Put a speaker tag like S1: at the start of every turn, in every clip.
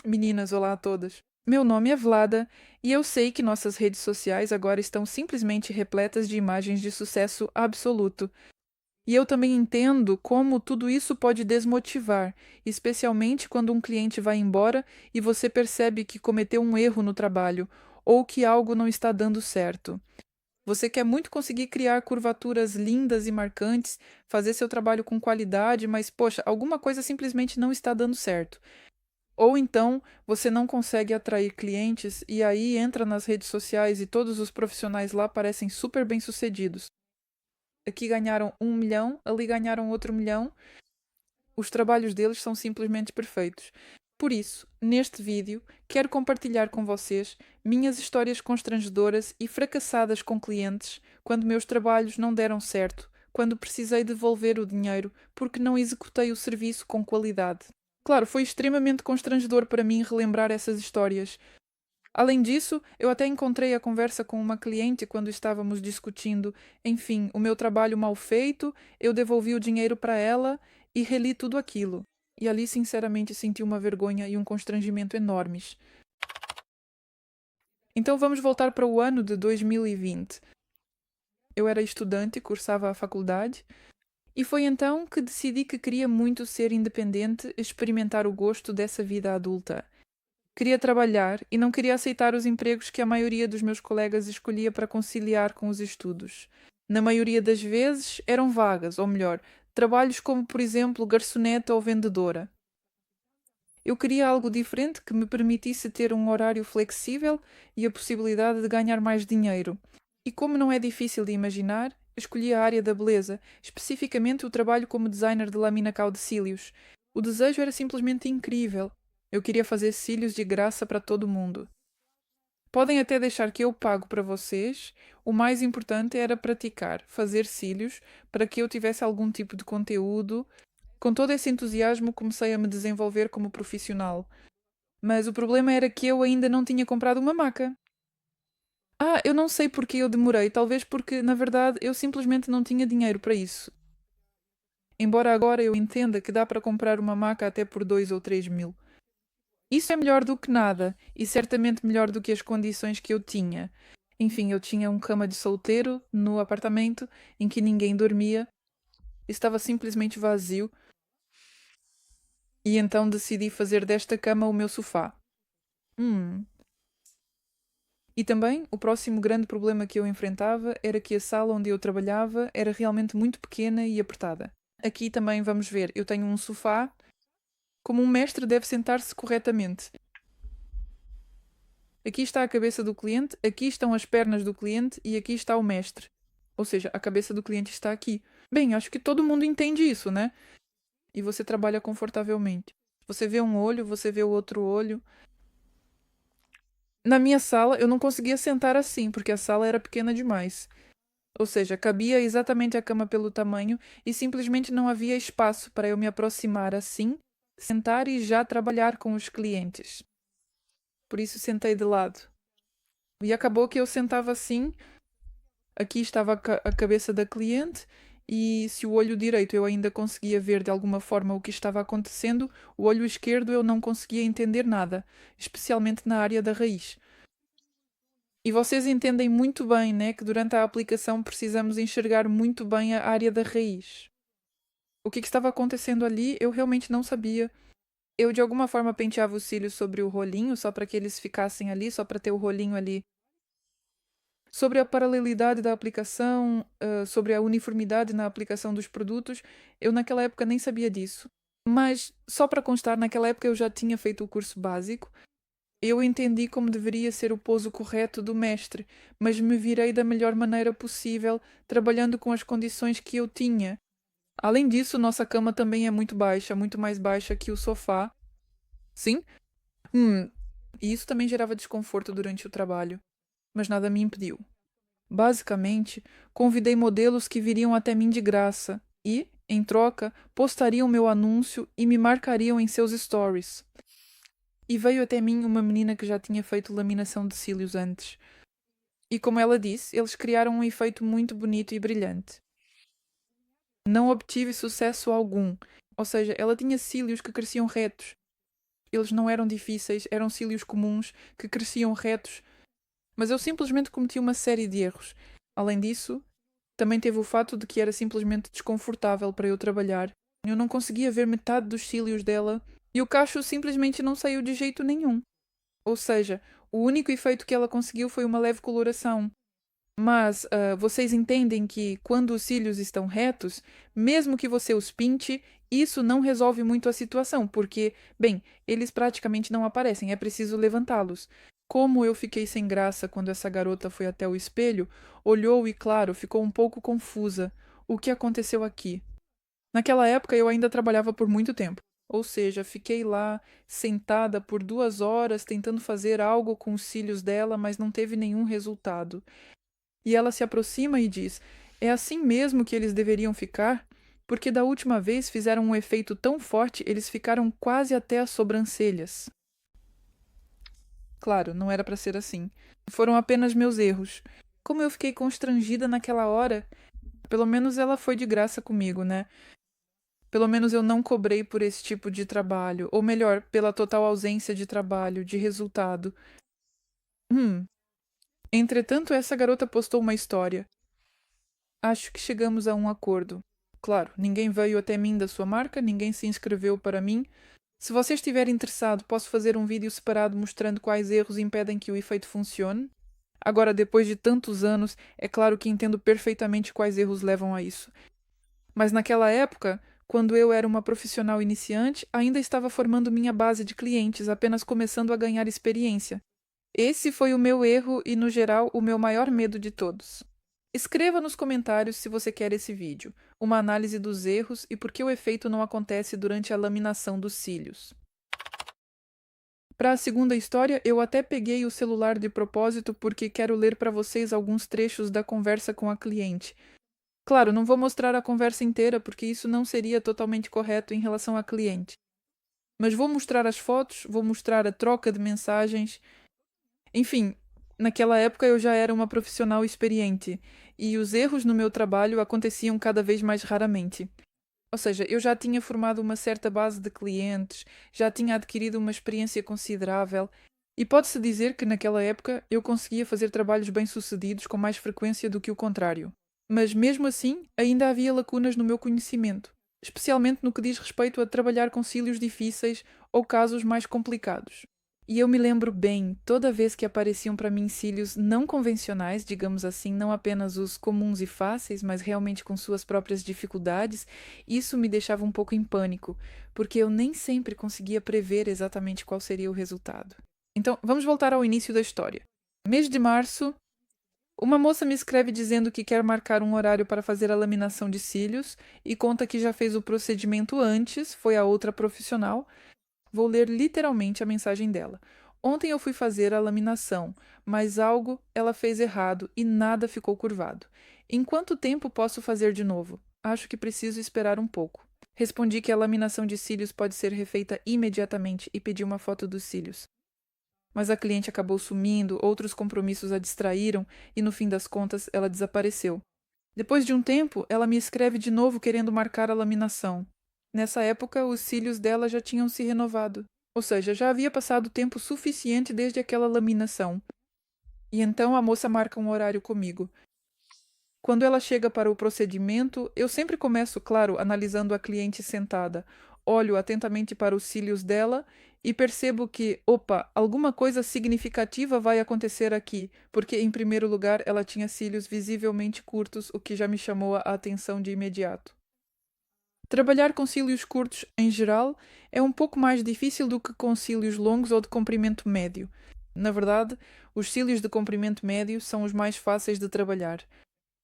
S1: Meninas, olá a todas. Meu nome é Vlada e eu sei que nossas redes sociais agora estão simplesmente repletas de imagens de sucesso absoluto. E eu também entendo como tudo isso pode desmotivar, especialmente quando um cliente vai embora e você percebe que cometeu um erro no trabalho ou que algo não está dando certo. Você quer muito conseguir criar curvaturas lindas e marcantes, fazer seu trabalho com qualidade, mas poxa, alguma coisa simplesmente não está dando certo. Ou então você não consegue atrair clientes e aí entra nas redes sociais e todos os profissionais lá parecem super bem-sucedidos. Aqui ganharam 1 milhão, ali ganharam outro milhão. Os trabalhos deles são simplesmente perfeitos. Por isso, neste vídeo, quero compartilhar com vocês minhas histórias constrangedoras e fracassadas com clientes quando meus trabalhos não deram certo, quando precisei devolver o dinheiro porque não executei o serviço com qualidade. Claro, foi extremamente constrangedor para mim relembrar essas histórias. Além disso, eu até encontrei a conversa com uma cliente quando estávamos discutindo, enfim, o meu trabalho mal feito, eu devolvi o dinheiro para ela e reli tudo aquilo. E ali, sinceramente, senti uma vergonha e um constrangimento enormes. Então vamos voltar para o ano de 2020. Eu era estudante, cursava a faculdade, e foi então que decidi que queria muito ser independente, experimentar o gosto dessa vida adulta. Queria trabalhar e não queria aceitar os empregos que a maioria dos meus colegas escolhia para conciliar com os estudos. Na maioria das vezes eram vagas, ou melhor, trabalhos como, por exemplo, garçonete ou vendedora. Eu queria algo diferente que me permitisse ter um horário flexível e a possibilidade de ganhar mais dinheiro. E como não é difícil de imaginar, escolhi a área da beleza, especificamente o trabalho como designer de lâmina cal de cílios. O desejo era simplesmente incrível. Eu queria fazer cílios de graça para todo mundo. Podem até deixar que eu pago para vocês. O mais importante era praticar, fazer cílios, para que eu tivesse algum tipo de conteúdo. Com todo esse entusiasmo, comecei a me desenvolver como profissional. Mas o problema era que eu ainda não tinha comprado uma maca. Ah, eu não sei porque eu demorei, talvez porque, na verdade, eu simplesmente não tinha dinheiro para isso. Embora agora eu entenda que dá para comprar uma maca até por 2 ou 3 mil. Isso é melhor do que nada, e certamente melhor do que as condições que eu tinha. Enfim, eu tinha um cama de solteiro no apartamento em que ninguém dormia, estava simplesmente vazio, e então decidi fazer desta cama o meu sofá. Hum. E também, o próximo grande problema que eu enfrentava era que a sala onde eu trabalhava era realmente muito pequena e apertada. Aqui também vamos ver, eu tenho um sofá, como um mestre deve sentar-se corretamente. Aqui está a cabeça do cliente, aqui estão as pernas do cliente e aqui está o mestre. Ou seja, a cabeça do cliente está aqui. Bem, acho que todo mundo entende isso, né? E você trabalha confortavelmente. Você vê um olho, você vê o outro olho. Na minha sala, eu não conseguia sentar assim, porque a sala era pequena demais. Ou seja, cabia exatamente a cama pelo tamanho e simplesmente não havia espaço para eu me aproximar assim, sentar e já trabalhar com os clientes. Por isso sentei de lado. E acabou que eu sentava assim, aqui estava a cabeça da cliente, e se o olho direito eu ainda conseguia ver de alguma forma o que estava acontecendo, o olho esquerdo eu não conseguia entender nada, especialmente na área da raiz. E vocês entendem muito bem, né, que durante a aplicação precisamos enxergar muito bem a área da raiz. O que estava acontecendo ali eu realmente não sabia. Eu de alguma forma penteava os cílios sobre o rolinho, só para que eles ficassem ali, só para ter o rolinho ali. Sobre a paralelidade da aplicação, sobre a uniformidade na aplicação dos produtos, eu naquela época nem sabia disso. Mas, só para constar, naquela época eu já tinha feito o curso básico. Eu entendi como deveria ser o pouso correto do mestre, mas me virei da melhor maneira possível, trabalhando com as condições que eu tinha. Além disso, nossa cama também é muito baixa, muito mais baixa que o sofá. Sim? Hum, e isso também gerava desconforto durante o trabalho, mas nada me impediu. Basicamente, convidei modelos que viriam até mim de graça e, em troca, postariam meu anúncio e me marcariam em seus stories. E veio até mim uma menina que já tinha feito laminação de cílios antes. E como ela disse, eles criaram um efeito muito bonito e brilhante. Não obtive sucesso algum, ou seja, ela tinha cílios que cresciam retos. Eles não eram difíceis, eram cílios comuns, que cresciam retos, mas eu simplesmente cometi uma série de erros. Além disso, também teve o fato de que era simplesmente desconfortável para eu trabalhar. Eu não conseguia ver metade dos cílios dela e o cacho simplesmente não saiu de jeito nenhum. Ou seja, o único efeito que ela conseguiu foi uma leve coloração. Mas vocês entendem que quando os cílios estão retos, mesmo que você os pinte, isso não resolve muito a situação, porque, bem, eles praticamente não aparecem, é preciso levantá-los. Como eu fiquei sem graça quando essa garota foi até o espelho, olhou e, claro, ficou um pouco confusa. O que aconteceu aqui? Naquela época eu ainda trabalhava por muito tempo. Ou seja, fiquei lá sentada por 2 horas tentando fazer algo com os cílios dela, mas não teve nenhum resultado. E ela se aproxima e diz: é assim mesmo que eles deveriam ficar? Porque da última vez fizeram um efeito tão forte, eles ficaram quase até as sobrancelhas. Claro, não era para ser assim. Foram apenas meus erros. Como eu fiquei constrangida naquela hora, pelo menos ela foi de graça comigo, né? Pelo menos eu não cobrei por esse tipo de trabalho, ou melhor, pela total ausência de trabalho, de resultado. Hum. Entretanto, essa garota postou uma história. Acho que chegamos a um acordo. Claro, ninguém veio até mim da sua marca, ninguém se inscreveu para mim. Se você estiver interessado, posso fazer um vídeo separado mostrando quais erros impedem que o efeito funcione. Agora, depois de tantos anos, é claro que entendo perfeitamente quais erros levam a isso. Mas naquela época, quando eu era uma profissional iniciante, ainda estava formando minha base de clientes, apenas começando a ganhar experiência. Esse foi o meu erro e, no geral, o meu maior medo de todos. Escreva nos comentários se você quer esse vídeo, uma análise dos erros e por que o efeito não acontece durante a laminação dos cílios. Para a segunda história, eu até peguei o celular de propósito porque quero ler para vocês alguns trechos da conversa com a cliente. Claro, não vou mostrar a conversa inteira porque isso não seria totalmente correto em relação à cliente. Mas vou mostrar as fotos, vou mostrar a troca de mensagens. Enfim, naquela época eu já era uma profissional experiente e os erros no meu trabalho aconteciam cada vez mais raramente. Ou seja, eu já tinha formado uma certa base de clientes, já tinha adquirido uma experiência considerável e pode-se dizer que naquela época eu conseguia fazer trabalhos bem-sucedidos com mais frequência do que o contrário. Mas mesmo assim, ainda havia lacunas no meu conhecimento, especialmente no que diz respeito a trabalhar com cílios difíceis ou casos mais complicados. E eu me lembro bem, toda vez que apareciam para mim cílios não convencionais, digamos assim, não apenas os comuns e fáceis, mas realmente com suas próprias dificuldades, isso me deixava um pouco em pânico, porque eu nem sempre conseguia prever exatamente qual seria o resultado. Então, vamos voltar ao início da história. Mês de março, uma moça me escreve dizendo que quer marcar um horário para fazer a laminação de cílios e conta que já fez o procedimento antes, foi a outra profissional. Vou ler literalmente a mensagem dela. Ontem eu fui fazer a laminação, mas algo ela fez errado e nada ficou curvado. Em quanto tempo posso fazer de novo? Acho que preciso esperar um pouco. Respondi que a laminação de cílios pode ser refeita imediatamente e pedi uma foto dos cílios. Mas a cliente acabou sumindo, outros compromissos a distraíram e, no fim das contas, ela desapareceu. Depois de um tempo, ela me escreve de novo querendo marcar a laminação. Nessa época, os cílios dela já tinham se renovado. Ou seja, já havia passado tempo suficiente desde aquela laminação. E então a moça marca um horário comigo. Quando ela chega para o procedimento, eu sempre começo, claro, analisando a cliente sentada. Olho atentamente para os cílios dela e percebo que, opa, alguma coisa significativa vai acontecer aqui, porque, em primeiro lugar, ela tinha cílios visivelmente curtos, o que já me chamou a atenção de imediato. Trabalhar com cílios curtos, em geral, é um pouco mais difícil do que com cílios longos ou de comprimento médio. Na verdade, os cílios de comprimento médio são os mais fáceis de trabalhar.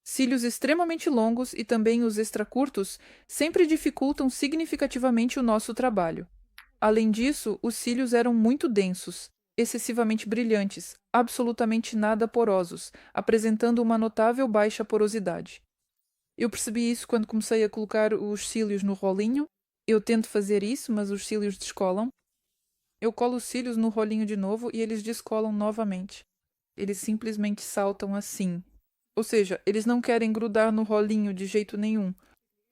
S1: Cílios extremamente longos e também os extracurtos sempre dificultam significativamente o nosso trabalho. Além disso, os cílios eram muito densos, excessivamente brilhantes, absolutamente nada porosos, apresentando uma notável baixa porosidade. Eu percebi isso quando comecei a colocar os cílios no rolinho. Eu tento fazer isso, mas os cílios descolam. Eu colo os cílios no rolinho de novo e eles descolam novamente. Eles simplesmente saltam assim. Ou seja, eles não querem grudar no rolinho de jeito nenhum.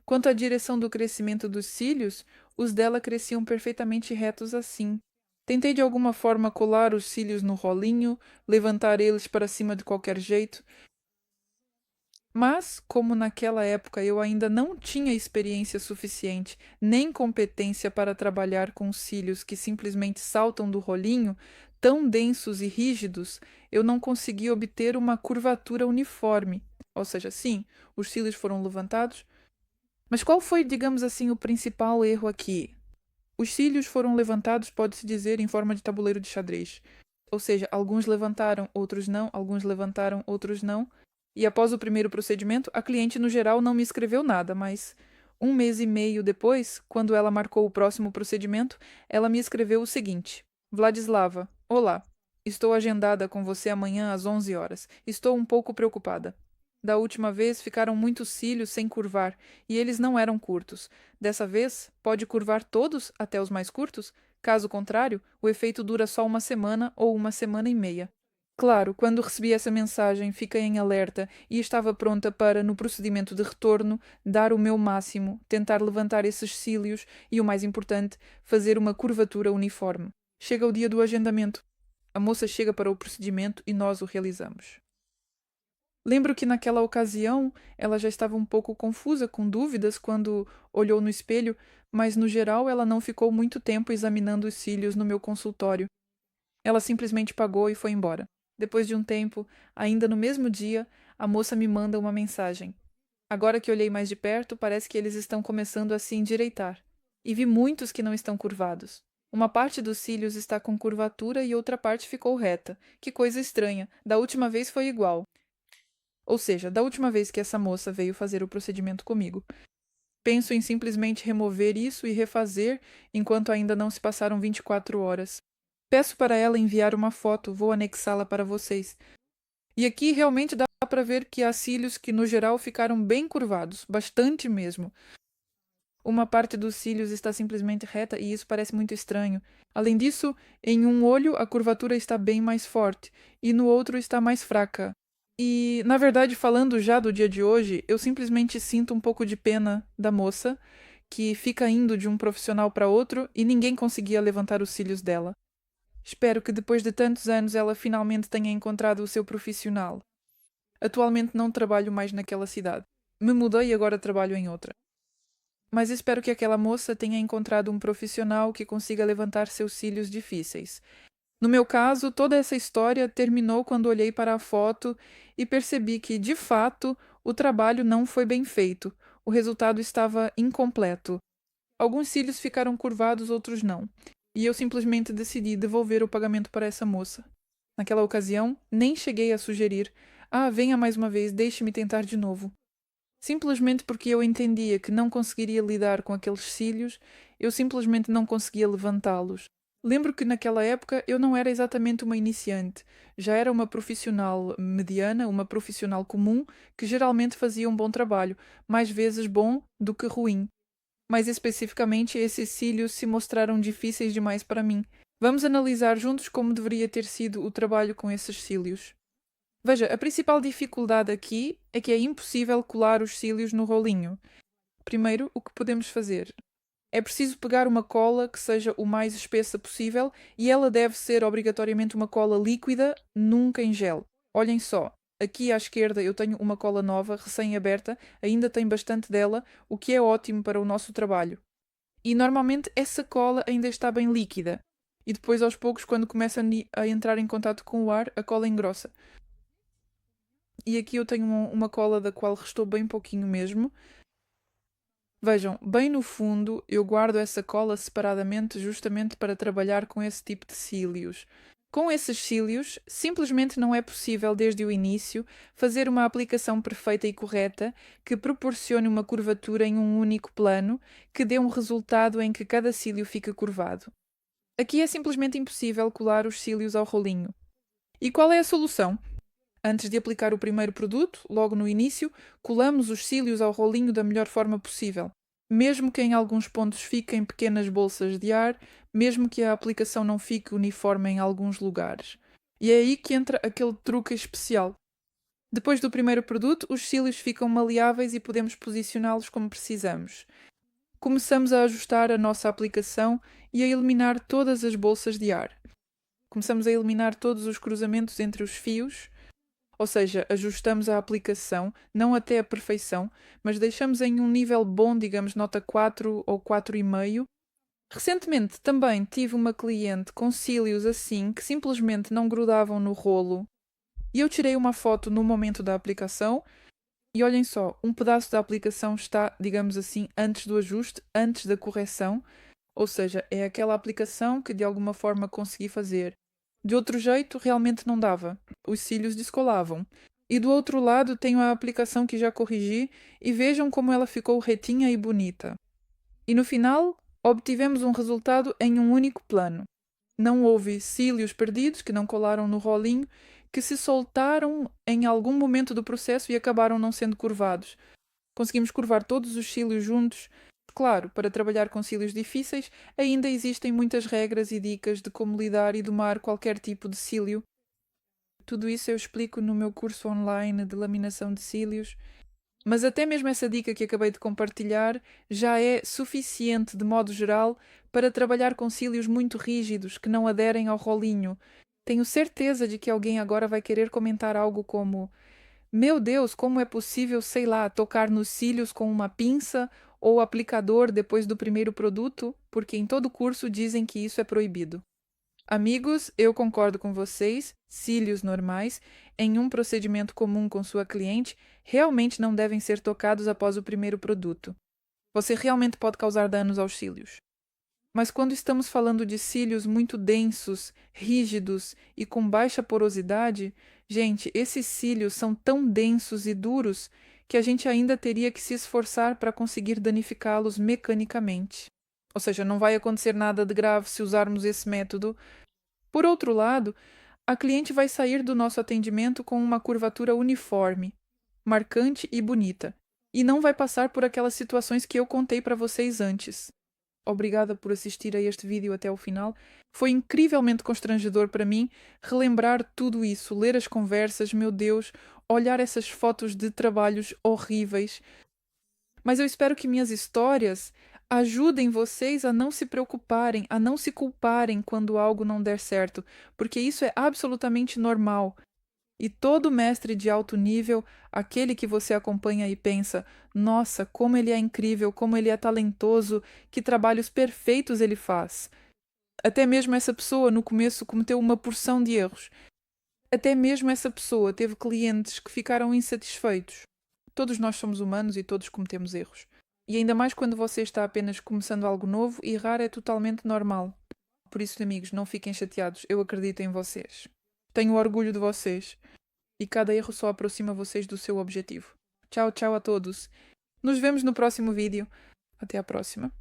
S1: Quanto à direção do crescimento dos cílios, os dela cresciam perfeitamente retos assim. Tentei de alguma forma colar os cílios no rolinho, levantar eles para cima de qualquer jeito, mas, como naquela época eu ainda não tinha experiência suficiente nem competência para trabalhar com cílios que simplesmente saltam do rolinho, tão densos e rígidos, eu não consegui obter uma curvatura uniforme. Ou seja, sim, os cílios foram levantados, mas qual foi, digamos assim, o principal erro aqui? Os cílios foram levantados, pode-se dizer, em forma de tabuleiro de xadrez. Ou seja, alguns levantaram, outros não, alguns levantaram, outros não. E após o primeiro procedimento, a cliente no geral não me escreveu nada, mas 1 mês e meio depois, quando ela marcou o próximo procedimento, ela me escreveu o seguinte: Vladislava, olá. Estou agendada com você amanhã às 11 horas. Estou um pouco preocupada. Da última vez ficaram muitos cílios sem curvar e eles não eram curtos. Dessa vez, pode curvar todos, até os mais curtos? Caso contrário, o efeito dura só 1 semana ou 1 semana e meia. Claro, quando recebi essa mensagem, fiquei em alerta e estava pronta para, no procedimento de retorno, dar o meu máximo, tentar levantar esses cílios e, o mais importante, fazer uma curvatura uniforme. Chega o dia do agendamento. A moça chega para o procedimento e nós o realizamos. Lembro que naquela ocasião ela já estava um pouco confusa, com dúvidas, quando olhou no espelho, mas no geral ela não ficou muito tempo examinando os cílios no meu consultório. Ela simplesmente pagou e foi embora. Depois de um tempo, ainda no mesmo dia, a moça me manda uma mensagem. Agora que olhei mais de perto, parece que eles estão começando a se endireitar. E vi muitos que não estão curvados. Uma parte dos cílios está com curvatura e outra parte ficou reta. Que coisa estranha. Da última vez foi igual. Ou seja, da última vez que essa moça veio fazer o procedimento comigo. Penso em simplesmente remover isso e refazer enquanto ainda não se passaram 24 horas. Peço para ela enviar uma foto, vou anexá-la para vocês. E aqui realmente dá para ver que há cílios que no geral ficaram bem curvados, bastante mesmo. Uma parte dos cílios está simplesmente reta e isso parece muito estranho. Além disso, em um olho a curvatura está bem mais forte e no outro está mais fraca. E, na verdade, falando já do dia de hoje, eu simplesmente sinto um pouco de pena da moça, que fica indo de um profissional para outro e ninguém conseguia levantar os cílios dela. Espero que depois de tantos anos ela finalmente tenha encontrado o seu profissional. Atualmente não trabalho mais naquela cidade. Me mudei e agora trabalho em outra. Mas espero que aquela moça tenha encontrado um profissional que consiga levantar seus cílios difíceis. No meu caso, toda essa história terminou quando olhei para a foto e percebi que, de fato, o trabalho não foi bem feito. O resultado estava incompleto. Alguns cílios ficaram curvados, outros não. E eu simplesmente decidi devolver o pagamento para essa moça. Naquela ocasião, nem cheguei a sugerir: ah, venha mais uma vez, deixe-me tentar de novo. Simplesmente porque eu entendia que não conseguiria lidar com aqueles cílios, eu simplesmente não conseguia levantá-los. Lembro que naquela época eu não era exatamente uma iniciante, já era uma profissional mediana, uma profissional comum, que geralmente fazia um bom trabalho, mais vezes bom do que ruim. Mais especificamente, esses cílios se mostraram difíceis demais para mim. Vamos analisar juntos como deveria ter sido o trabalho com esses cílios. Veja, a principal dificuldade aqui é que é impossível colar os cílios no rolinho. Primeiro, o que podemos fazer? É preciso pegar uma cola que seja o mais espessa possível e ela deve ser obrigatoriamente uma cola líquida, nunca em gel. Olhem só, aqui à esquerda eu tenho uma cola nova, recém-aberta, ainda tem bastante dela, o que é ótimo para o nosso trabalho. E normalmente essa cola ainda está bem líquida. E depois, aos poucos, quando começa a entrar em contato com o ar, a cola engrossa. E aqui eu tenho uma cola da qual restou bem pouquinho mesmo. Vejam, bem no fundo eu guardo essa cola separadamente justamente para trabalhar com esse tipo de cílios. Com esses cílios, simplesmente não é possível desde o início fazer uma aplicação perfeita e correta que proporcione uma curvatura em um único plano que dê um resultado em que cada cílio fica curvado. Aqui é simplesmente impossível colar os cílios ao rolinho. E qual é a solução? Antes de aplicar o primeiro produto, logo no início, colamos os cílios ao rolinho da melhor forma possível. Mesmo que em alguns pontos fiquem pequenas bolsas de ar, mesmo que a aplicação não fique uniforme em alguns lugares. E é aí que entra aquele truque especial. Depois do primeiro produto, os cílios ficam maleáveis e podemos posicioná-los como precisamos. começamos a ajustar a nossa aplicação e a eliminar todas as bolsas de ar. Começamos a eliminar todos os cruzamentos entre os fios, ou seja, ajustamos a aplicação, não até a perfeição, mas deixamos em um nível bom, digamos nota 4 ou 4,5. Recentemente também tive uma cliente com cílios assim que simplesmente não grudavam no rolo e eu tirei uma foto no momento da aplicação e olhem só, um pedaço da aplicação está, digamos assim, antes do ajuste, antes da correção, ou seja, é aquela aplicação que de alguma forma consegui fazer. De outro jeito, realmente não dava. Os cílios descolavam. E do outro lado tenho a aplicação que já corrigi e vejam como ela ficou retinha e bonita. E no final, obtivemos um resultado em um único plano. Não houve cílios perdidos que não colaram no rolinho, que se soltaram em algum momento do processo e acabaram não sendo curvados. Conseguimos curvar todos os cílios juntos. Claro, para trabalhar com cílios difíceis, ainda existem muitas regras e dicas de como lidar e domar qualquer tipo de cílio. Tudo isso eu explico no meu curso online de laminação de cílios. Mas até mesmo essa dica que acabei de compartilhar já é suficiente, de modo geral, para trabalhar com cílios muito rígidos que não aderem ao rolinho. Tenho certeza de que alguém agora vai querer comentar algo como: meu Deus, como é possível, sei lá, tocar nos cílios com uma pinça ou aplicador depois do primeiro produto? Porque em todo curso dizem que isso é proibido. Amigos, eu concordo com vocês, cílios normais, em um procedimento comum com sua cliente, realmente não devem ser tocados após o primeiro produto. Você realmente pode causar danos aos cílios. Mas quando estamos falando de cílios muito densos, rígidos e com baixa porosidade, gente, esses cílios são tão densos e duros que a gente ainda teria que se esforçar para conseguir danificá-los mecanicamente. Ou seja, não vai acontecer nada de grave se usarmos esse método. Por outro lado, a cliente vai sair do nosso atendimento com uma curvatura uniforme, marcante e bonita, e não vai passar por aquelas situações que eu contei para vocês antes. Obrigada por assistir a este vídeo até o final. Foi incrivelmente constrangedor para mim relembrar tudo isso, ler as conversas, meu Deus, olhar essas fotos de trabalhos horríveis. Mas eu espero que minhas histórias ajudem vocês a não se preocuparem, a não se culparem quando algo não der certo, porque isso é absolutamente normal. E todo mestre de alto nível, aquele que você acompanha e pensa: nossa, como ele é incrível, como ele é talentoso, que trabalhos perfeitos ele faz. Até mesmo essa pessoa no começo cometeu uma porção de erros. Até mesmo essa pessoa teve clientes que ficaram insatisfeitos. Todos nós somos humanos e todos cometemos erros. E ainda mais quando você está apenas começando algo novo, errar é totalmente normal. Por isso, amigos, não fiquem chateados, eu acredito em vocês. Tenho orgulho de vocês. E cada erro só aproxima vocês do seu objetivo. Tchau, tchau a todos. Nos vemos no próximo vídeo. Até a próxima.